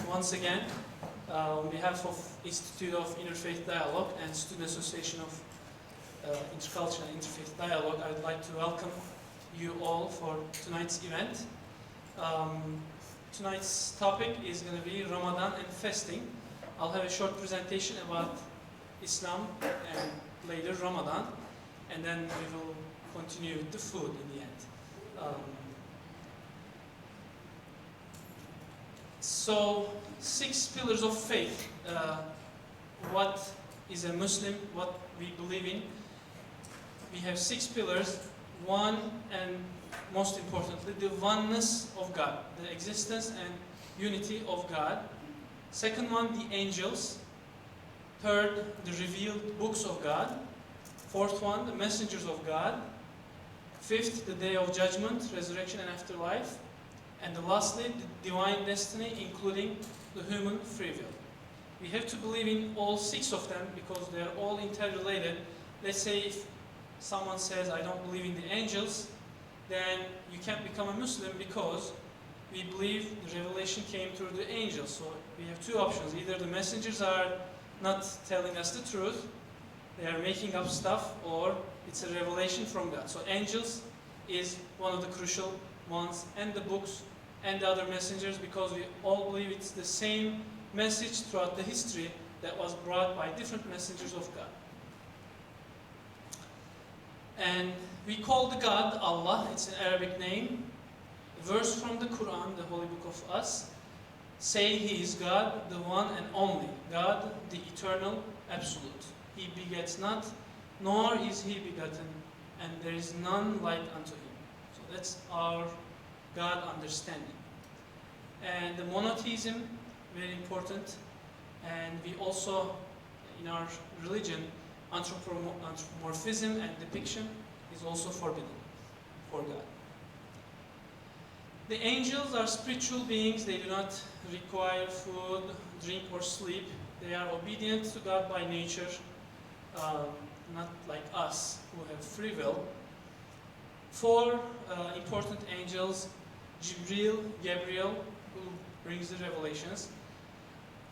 once again. On behalf of Institute of Interfaith Dialog and Student Association of Intercultural and Interfaith Dialog, I would like to welcome you all for tonight's event. Tonight's topic is going to be Ramadan and fasting. I'll have a short presentation about Islam and later Ramadan, and then we will continue with the food in the end. So, 6 pillars of faith. What is a Muslim? What we believe in? We have 6 pillars. One, and most importantly, the oneness of God, the existence and unity of God. Second one, the angels. Third, the revealed books of God. Fourth one, the messengers of God. Fifth, the day of judgment, resurrection and afterlife. And lastly, the divine destiny, including the human free will. We have to believe in all 6 of them because they are all interrelated. Let's say if someone says, I don't believe in the angels, then you can't become a Muslim because we believe the revelation came through the angels. So we have 2 options. Either the messengers are not telling us the truth, they are making up stuff, or it's a revelation from God. So angels is one of the crucial ones, and the books and the other messengers, because we all believe it's the same message throughout the history that was brought by different messengers of God. And we call the God Allah, it's an Arabic name. A verse from the Quran, the holy book of us, say He is God, the one and only, God, the eternal, absolute. He begets not, nor is He begotten, and there is none like unto Him. So that's our God understanding. And the monotheism, very important. And we also, in our religion, anthropomorphism and depiction is also forbidden for God. The angels are spiritual beings. They do not require food, drink, or sleep. They are obedient to God by nature, not like us who have free will. 4 important angels: Gabriel, who brings the revelations;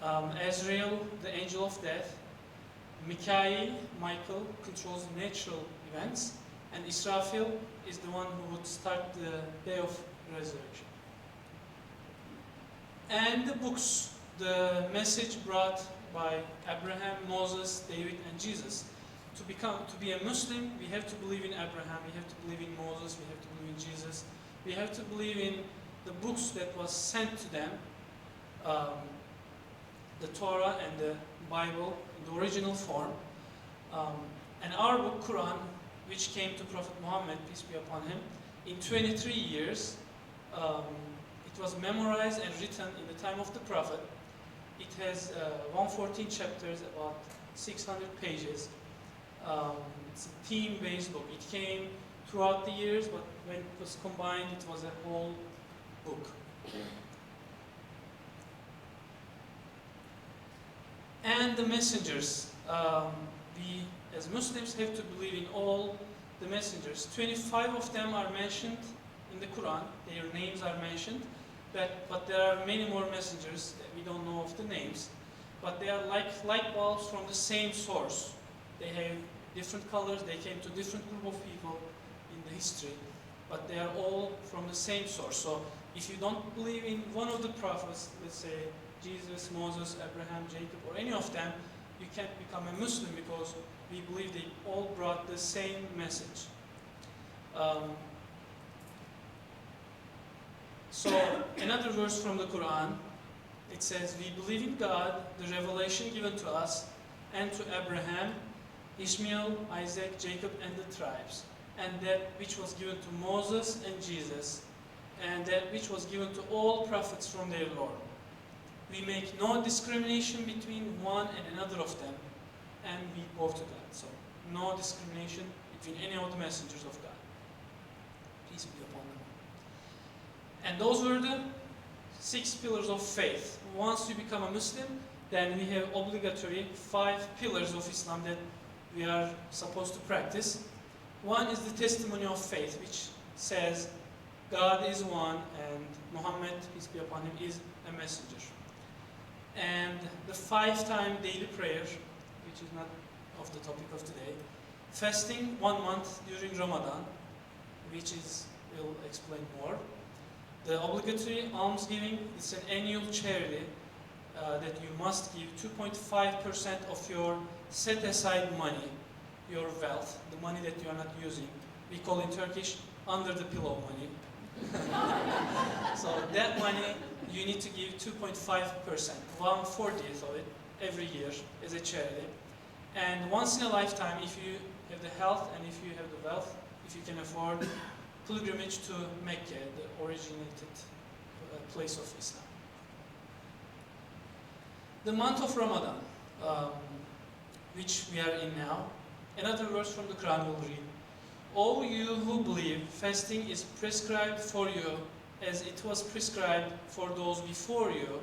Azrael, the angel of death; Michael, controls natural events; and Israfil is the one who would start the day of resurrection. And the books, the message brought by Abraham, Moses, David, and Jesus. To be a Muslim, we have to believe in Abraham, we have to believe in Moses, we have to believe in Jesus, we have to believe in the books that was sent to them, the Torah and the Bible in the original form. And our book, Quran, which came to Prophet Muhammad, peace be upon him, in 23 years. It was memorized and written in the time of the Prophet. It has 114 chapters, about 600 pages. It's a theme-based book. It came throughout the years, but when it was combined, it was a whole book. And the messengers. We, as Muslims, have to believe in all the messengers. 25 of them are mentioned in the Quran. Their names are mentioned. But there are many more messengers that we don't know of the names. But they are like light bulbs from the same source. They have different colors. They came to different group of people in the history. But they are all from the same source. So if you don't believe in one of the prophets, let's say Jesus, Moses, Abraham, Jacob, or any of them, you can't become a Muslim because we believe they all brought the same message. So another verse from the Quran, it says, we believe in God, the revelation given to us, and to Abraham, Ishmael, Isaac, Jacob, and the tribes, and that which was given to Moses and Jesus, and that which was given to all prophets from their Lord. We make no discrimination between one and another of them, and we bow to God. So, no discrimination between any of the messengers of God. Peace be upon them. And those were the 6 pillars of faith. Once you become a Muslim, then we have obligatory 5 pillars of Islam that we are supposed to practice. One is the testimony of faith, which says God is one and Muhammad, peace be upon him, is a messenger. and the 5-time daily prayer, which is not of the topic of today, fasting 1 month during Ramadan, which is, we'll explain more, the obligatory almsgiving, it's an annual charity that you must give 2.5% of your set aside money, your wealth, the money that you are not using. We call in Turkish under the pillow money. So that money you need to give 2.5%, 1/40th of it every year as a charity. And once in a lifetime, if you have the health and if you have the wealth, if you can afford, pilgrimage to Mecca, the originated place of Islam. The month of Ramadan, which we are in now, another verse from the Quran will read, "O you who believe, fasting is prescribed for you as it was prescribed for those before you,"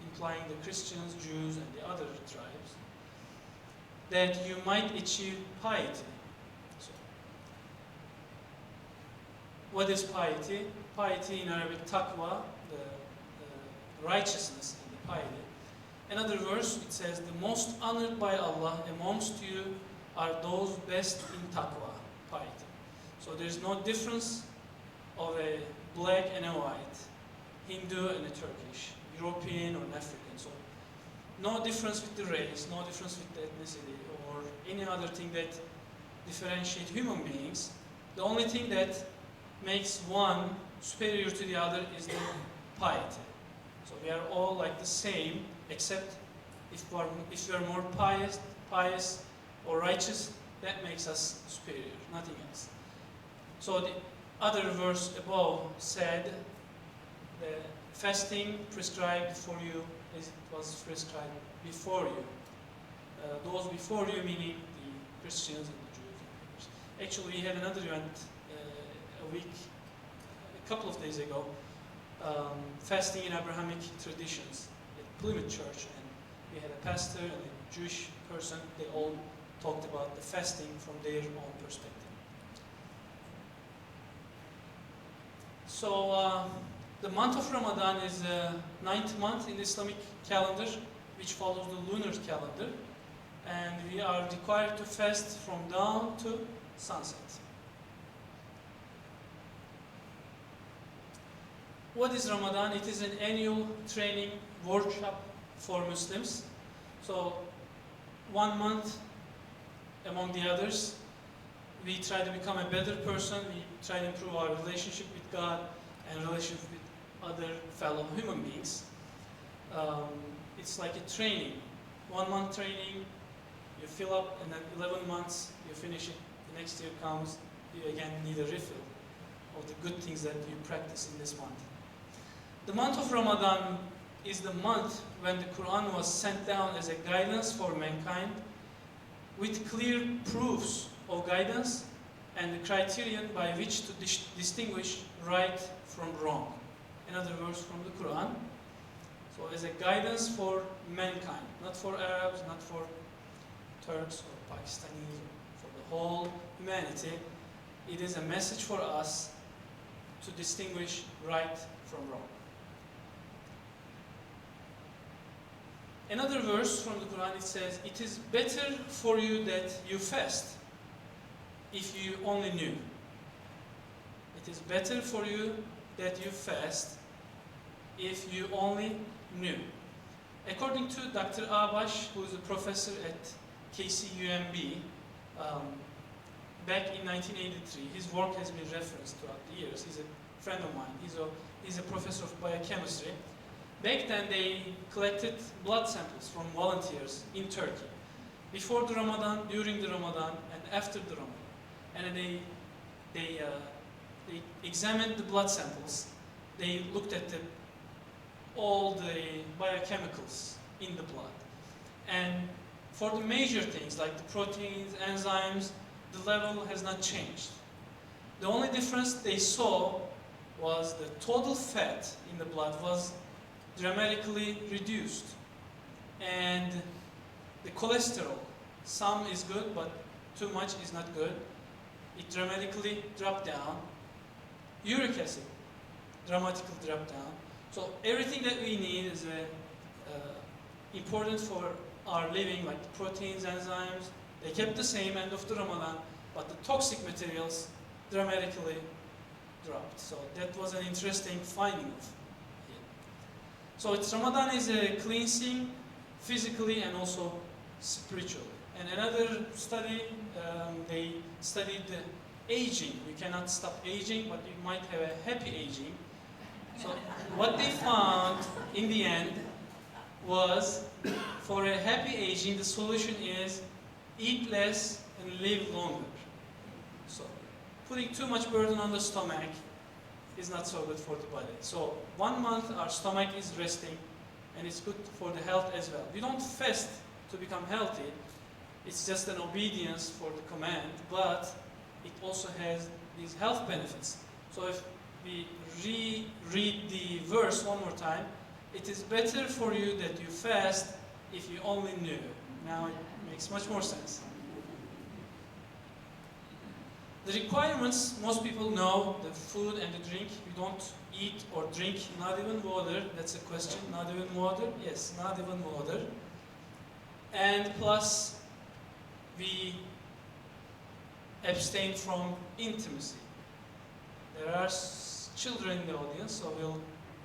implying the Christians, Jews, and the other tribes, "that you might achieve piety." So, what is piety? Piety in Arabic, taqwa, the righteousness and the piety. Another verse, it says, "The most honored by Allah amongst you are those best in taqwa," piety. So there is no difference of a black and a white, Hindu and a Turkish, European or an African. So no difference with the race, no difference with the ethnicity or any other thing that differentiates human beings. The only thing that makes one superior to the other is the piety. So we are all like the same, except if we are more pious or righteous, that makes us superior, nothing else. So the other verse above said, the fasting prescribed for you as it was prescribed before you. Those before you meaning the Christians and the Jews. Actually, we had another event a couple of days ago, fasting in Abrahamic traditions at Plymouth Church, and we had a pastor and a Jewish person. They all talked about the fasting from their own perspective. So the month of Ramadan is the 9th month in the Islamic calendar, which follows the lunar calendar, and we are required to fast from dawn to sunset. What is Ramadan? It is an annual training workshop for Muslims. So 1 month among the others, we try to become a better person, we try to improve our relationship with God and relationship with other fellow human beings. It's like a training, 1 month training, you fill up, and then 11 months you finish it, the next year comes, you again need a refill of the good things that you practice in this month. The month of Ramadan is the month when the Quran was sent down as a guidance for mankind, with clear proofs of guidance and the criterion by which to distinguish right from wrong. Another verse from the Quran. So as a guidance for mankind, not for Arabs, not for Turks or Pakistanis, for the whole humanity. It is a message for us to distinguish right from wrong. Another verse from the Quran, it says, "It is better for you that you fast if you only knew." It is better for you that you fast if you only knew. According to Dr. Abash, who is a professor at KCUMB, back in 1983, his work has been referenced throughout the years. He's a friend of mine. He's a professor of biochemistry. Back then, they collected blood samples from volunteers in Turkey, before the Ramadan, during the Ramadan, and after the Ramadan. And they examined the blood samples. They looked at all the biochemicals in the blood. And for the major things, like the proteins, enzymes, the level has not changed. The only difference they saw was the total fat in the blood was dramatically reduced, and the cholesterol, some is good but too much is not good, it dramatically dropped down. Uric acid dramatically dropped down. So everything that we need is important for our living, like the proteins, enzymes, they kept the same end of the Ramadan, but the toxic materials dramatically dropped. So that was an interesting finding of it. So Ramadan is a cleansing physically and also spiritually. And another study, they studied the aging. You cannot stop aging, but you might have a happy aging. So what they found in the end was, for a happy aging, the solution is eat less and live longer. So putting too much burden on the stomach is not so good for the body. So 1 month our stomach is resting, and it's good for the health as well. We don't fast to become healthy. It's just an obedience for the command, but it also has these health benefits. So if we reread the verse one more time, it is better for you that you fast if you only knew. Now it makes much more sense. The requirements, most people know the food and the drink. We don't eat or drink, not even water. That's a question. Not even water? Yes, not even water. And plus, we abstain from intimacy. There are children in the audience, so we'll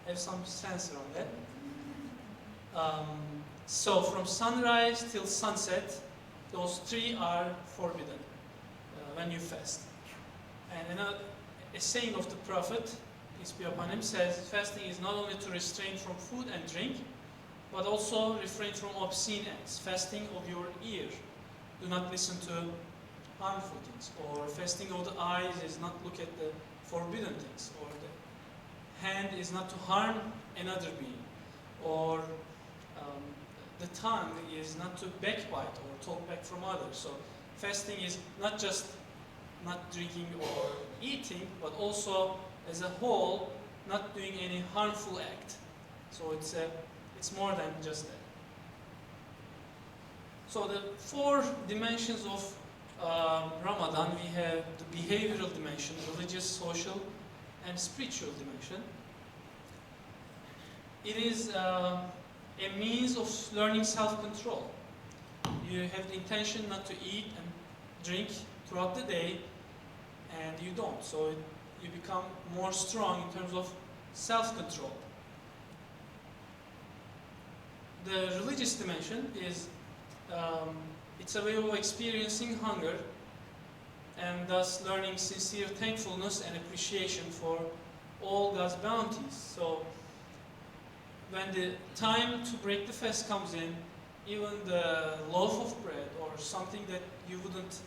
have some censor on that. So from sunrise till sunset, those 3 are forbidden when you fast. And a saying of the Prophet, peace be upon him, says fasting is not only to restrain from food and drink, but also refrain from obscene acts. Fasting of your ear. Do not listen to harmful things. Or fasting of the eyes is not look at the forbidden things. Or the hand is not to harm another being. Or the tongue is not to backbite or talk back from others. So fasting is not just not drinking or eating, but also as a whole, not doing any harmful act. So it's more than just that. So the 4 dimensions of Ramadan, we have the behavioral dimension, religious, social, and spiritual dimension. It is a means of learning self-control. You have the intention not to eat and drink throughout the day, and you don't. So you become more strong in terms of self-control. The religious dimension is it's a way of experiencing hunger and thus learning sincere thankfulness and appreciation for all God's bounties. So when the time to break the fast comes in, even the loaf of bread or something that you wouldn't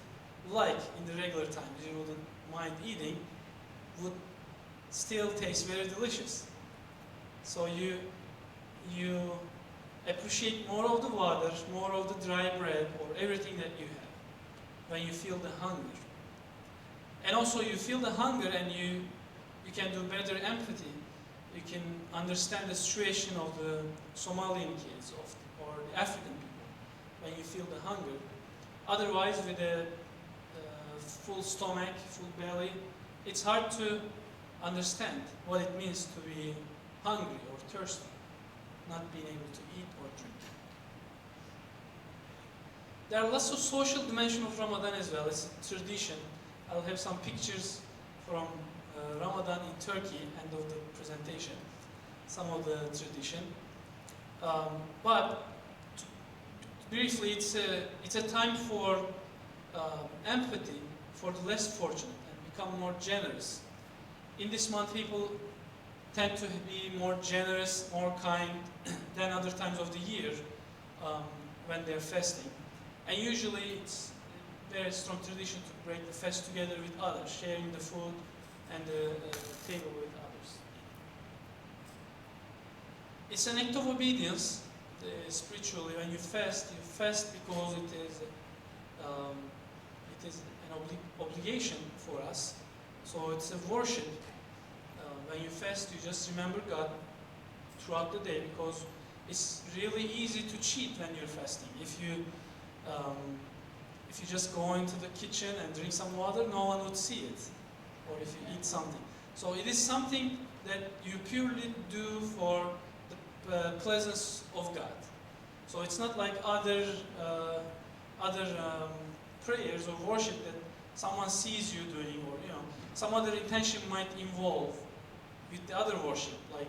like in the regular times, you wouldn't mind eating, would still taste very delicious. So you appreciate more of the water, more of the dry bread, or everything that you have when you feel the hunger. And also you feel the hunger and you can do better empathy. You can understand the situation of the Somalian kids or the African people when you feel the hunger. Otherwise, with a full stomach, full belly, it's hard to understand what it means to be hungry or thirsty, not being able to eat or drink. There are lots of social dimension of Ramadan as well. It's a tradition. I'll have some pictures from Ramadan in Turkey, end of the presentation, some of the tradition. But briefly, it's a time for empathy for the less fortunate and become more generous. In this month, people tend to be more generous, more kind than other times of the year when they're fasting. And usually it's a very strong tradition to break the fast together with others, sharing the food and the table with others. It's an act of obedience spiritually. When you fast because it is an obligation for us. So it's a worship. When you fast, you just remember God throughout the day, because it's really easy to cheat when you're fasting. If you just go into the kitchen and drink some water, no one would see it. Or if you eat something. So it is something that you purely do for the presence of God. So it's not like other prayers or worship that someone sees you doing, or some other intention might involve with the other worship, like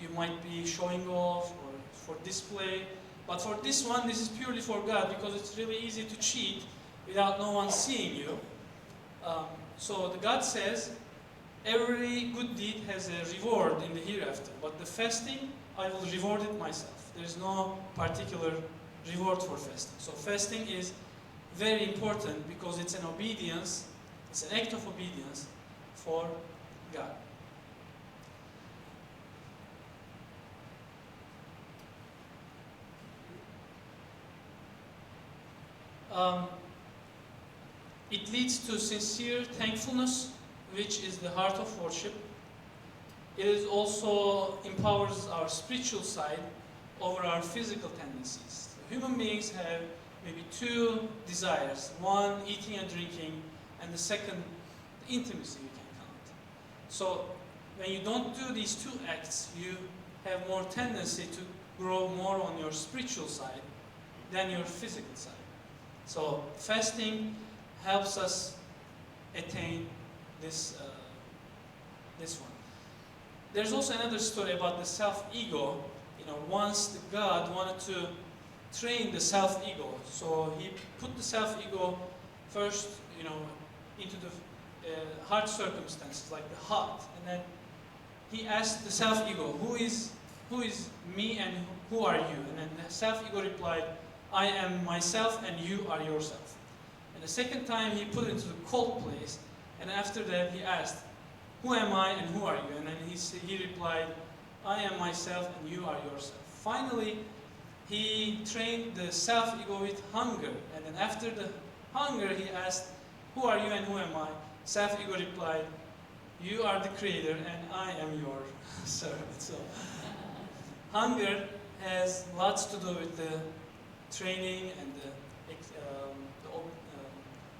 you might be showing off or for display. But for this one, this is purely for God, because it's really easy to cheat without no one seeing you. So the God says, every good deed has a reward in the hereafter, but the fasting, I will reward it myself. There is no particular reward for fasting. So fasting is very important because it's an obedience, it's an act of obedience for God. It leads to sincere thankfulness, which is the heart of worship. It is also empowers our spiritual side over our physical tendencies. Human beings have maybe two desires. One, eating and drinking, and the second, the intimacy we can count. So when you don't do these two acts, you have more tendency to grow more on your spiritual side than your physical side. So fasting helps us attain this one. There's also another story about the self-ego. Once the God wanted to train the self-ego, so he put the self-ego first, into the hard circumstances, like the heart, and then he asked the self-ego, who is me and who are you? And then the self-ego replied, I am myself and you are yourself. And the second time he put it into the cold place, and after that he asked, who am I and who are you? And then he replied, I am myself and you are yourself. Finally, he trained the self-ego with hunger, and then after the hunger he asked, who are you and who am I? Self-ego replied, you are the creator and I am your servant. So hunger has lots to do with the training and the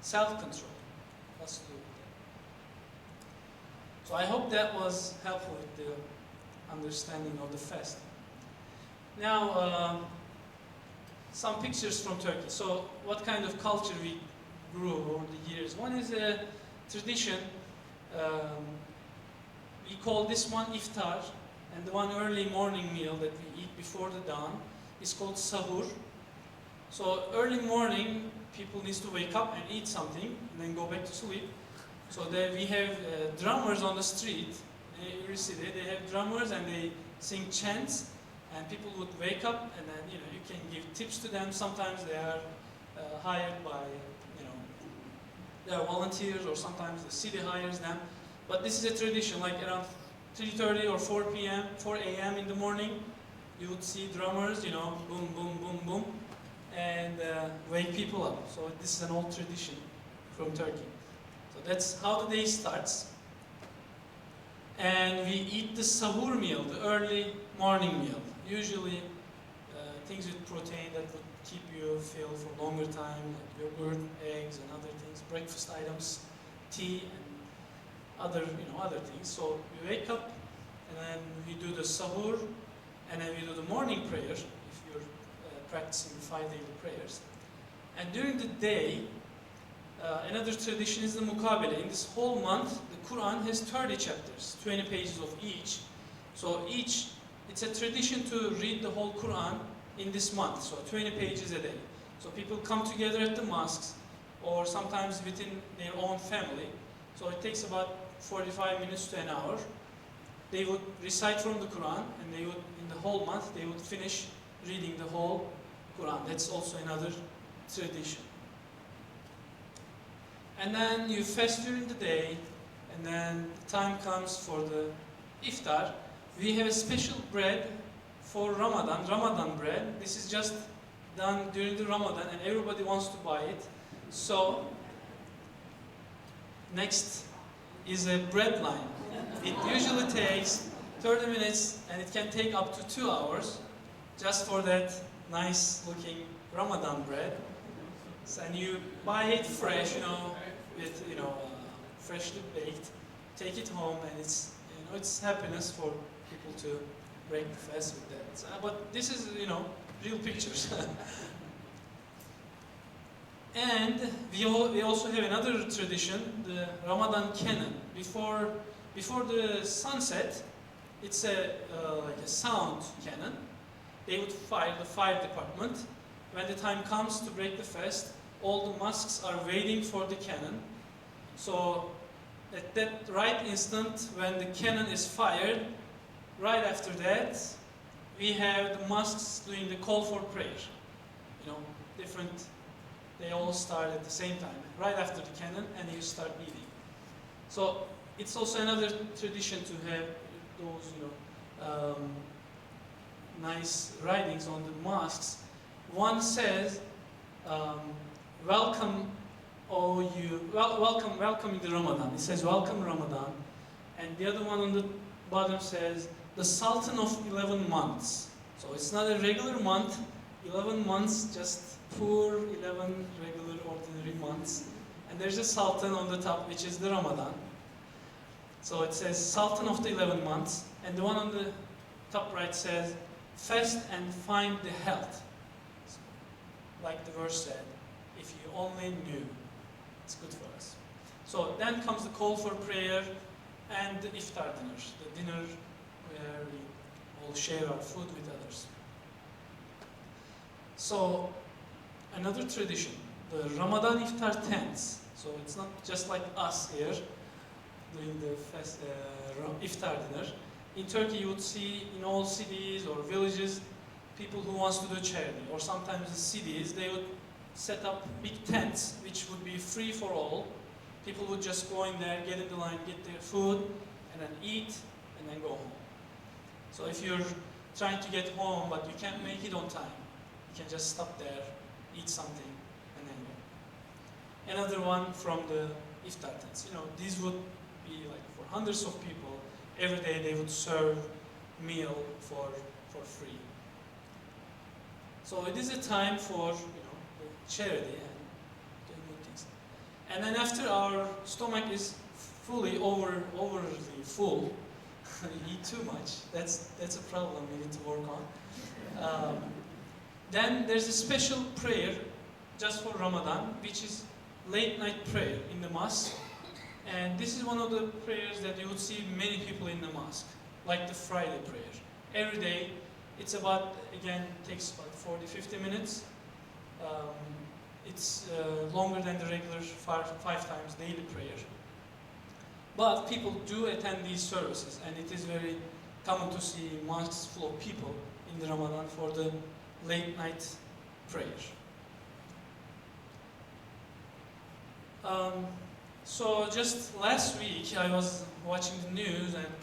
self-control. Lots to do with that. So I hope that was helpful with the understanding of the fasting. Now, some pictures from Turkey. So what kind of culture we grew over the years? One is a tradition. We call this one Iftar, and the one early morning meal that we eat before the dawn is called Sahur. So early morning, people need to wake up and eat something, and then go back to sleep. So we have drummers on the street. In every city, they have drummers and they sing chants, and people would wake up, and then you can give tips to them. Sometimes they are hired by they are volunteers, or sometimes the city hires them. But this is a tradition, like around 3:30 or 4 a.m. in the morning, you would see drummers, boom, boom, boom, boom, and wake people up. So this is an old tradition from Turkey. So that's how the day starts. And we eat the sahur meal, the early morning meal. Usually things with protein that would keep you filled for a longer time, like yogurt, eggs, and other things, breakfast items, tea, and other things. So we wake up, and then we do the sahur, and then we do the morning prayer, if you're practicing 5 daily prayers. And during the day, another tradition is the mukabele. In this whole month, the Quran has 30 chapters, 20 pages of each. So it's a tradition to read the whole Quran in this month, so 20 pages a day. So people come together at the mosques, or sometimes within their own family. So it takes about 45 minutes to an hour. They would recite from the Quran, and they would, in the whole month, they would finish reading the whole Quran. That's also another tradition. And then you fast during the day, and then the time comes for the iftar. We have a special bread for Ramadan bread. This is just done during the Ramadan, and everybody wants to buy it. So next is a bread line. It usually takes 30 minutes, and it can take up to 2 hours just for that nice looking Ramadan bread. And you buy it fresh, with freshly baked. Take it home, and it's it's happiness for people to break the fast with that. But this is, you know, real pictures. And we also have another tradition, the Ramadan cannon. Before the sunset, it's like a sound cannon. They would fire, the fire department. When the time comes to break the fast, all the mosques are waiting for the cannon. So at that right instant, when the cannon is fired, right after that, we have the mosques doing the call for prayer. You know, different, they all start at the same time, right after the cannon, and you start eating. So it's also another tradition to have those, you know, nice writings on the mosques. One says, welcome, oh you, welcome in the Ramadan. It says, welcome Ramadan. And the other one on the bottom says, the Sultan of 11 months. So it's not a regular month, 11 months, just poor 11 regular ordinary months. And there's a Sultan on the top, which is the Ramadan. So it says, Sultan of the 11 months. And the one on the top right says, fast and find the health. Like the verse said, if you only knew, it's good for us. So then comes the call for prayer and the iftar dinners, the dinner where we all share our food with others. So another tradition, the Ramadan Iftar tents. So it's not just like us here doing the iftar dinner. In Turkey you would see in all cities or villages people who wants to do charity, or sometimes the cities, they would set up big tents which would be free for all. People would just go in there, get in the line, get their food, and then eat, and then go home. So if you're trying to get home but you can't make it on time, you can just stop there, eat something, and then go. Another one from the iftar tents. You know, these would be like for hundreds of people. Every day they would serve meal for free. So it is a time for, you know, charity and doing good things. And then after our stomach is fully overly full, you eat too much. That's a problem we need to work on. Then there's a special prayer just for Ramadan, which is late night prayer in the mosque. And this is one of the prayers that you would see many people in the mosque, like the Friday prayer. Every day, it's about, again, takes about 40-50 minutes. It's longer than the regular five times daily prayer. But people do attend these services, and it is very common to see mosques full of people in the Ramadan for the late night prayer. So just last week I was watching the news, and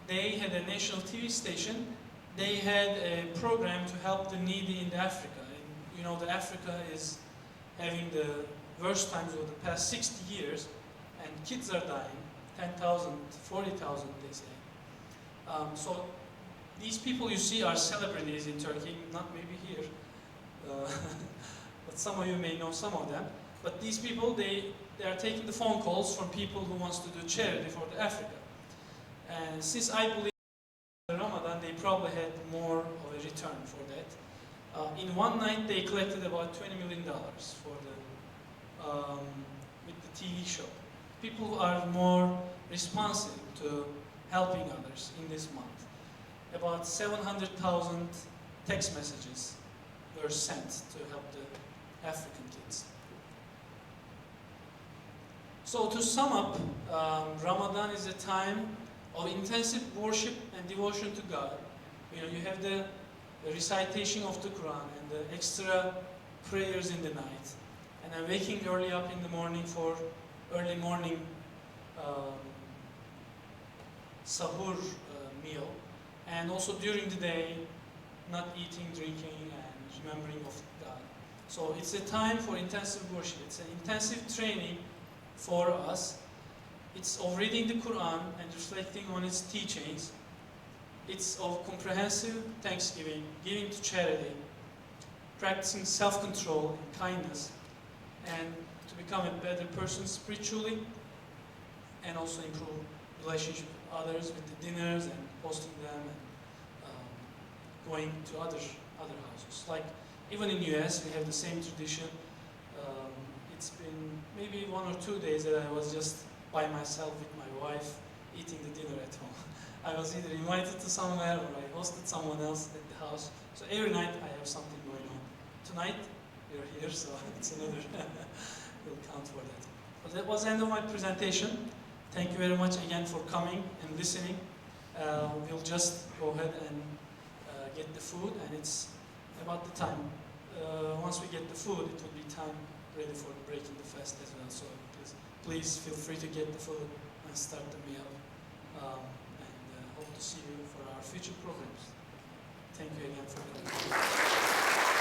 they had a national TV station. They had a program to help the needy in Africa. And, you know, that Africa is having the worst times over the past 60 years, and kids are dying, 10,000, 40,000 they say. So these people you see are celebrities in Turkey, not maybe here, but some of you may know some of them. But these people, they are taking the phone calls from people who wants to do charity for the Africa. And since I believe in Ramadan, they probably had more of a return for that. In one night, they collected about $20 million for the with the TV show. People are more responsive to helping others in this month. About 700,000 text messages were sent to help the African kids. So to sum up, Ramadan is a time of intensive worship and devotion to God. You know, you have the recitation of the Quran and the extra prayers in the night, and then waking early up in the morning for early morning sahur meal, and also during the day not eating, drinking, and remembering of God. So it's a time for intensive worship. It's an intensive training for us. It's of reading the Quran and reflecting on its teachings. It's of comprehensive thanksgiving, giving to charity, practicing self-control and kindness, and to become a better person spiritually, and also improve relationship others with the dinners and hosting them and going to other houses. Like even in US, we have the same tradition. It's been maybe 1 or 2 days that I was just by myself with my wife eating the dinner at home. I was either invited to somewhere or I hosted someone else at the house. So every night I have something going on. Tonight we're here, so it's another will count for that. But that was the end of my presentation. Thank you very much again for coming and listening. We'll just go ahead and get the food, and it's about the time. Once we get the food, it will be time ready for breaking the fast as well. So please feel free to get the food and start the meal. And hope to see you for our future programs. Thank you again for coming.